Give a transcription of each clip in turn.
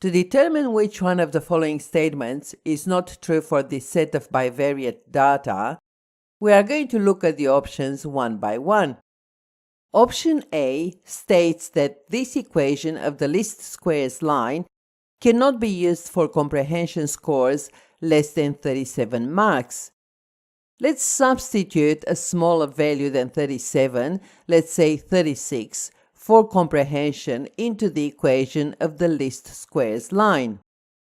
To determine which one of the following statements is not true for this set of bivariate data, we are going to look at the options one by one. Option A states that this equation of the least squares line cannot be used for comprehension scores less than 37 marks. Let's substitute a smaller value than 37, let's say 36, for comprehension into the equation of the least squares line.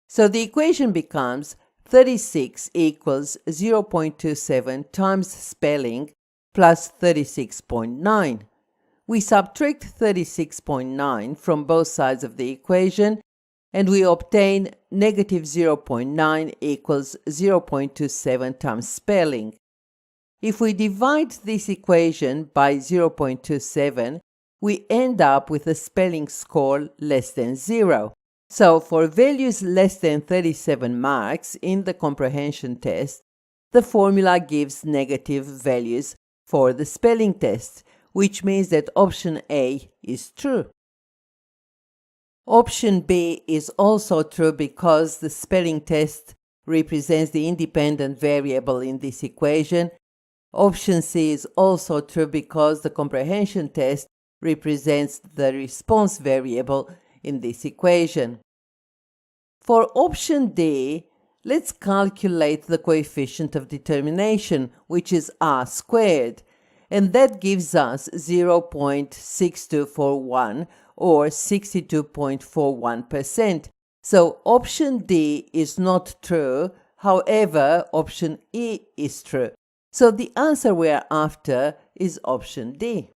So the equation becomes 36 equals 0.27 times spelling plus 36.9. We subtract 36.9 from both sides of the equation and we obtain negative 0.9 equals 0.27 times spelling. If we divide this equation by 0.27, we end up with a spelling score less than 0. So for values less than 37 marks in the comprehension test, the formula gives negative values for the spelling test, which means that option A is true. Option B is also true because the spelling test represents the independent variable in this equation. Option C is also true because the comprehension test represents the response variable in this equation. For option D, let's calculate the coefficient of determination, which is r squared, and that gives us 0.6241 or 62.41%. So option D is not true, however, option E is true. So the answer we are after is option D.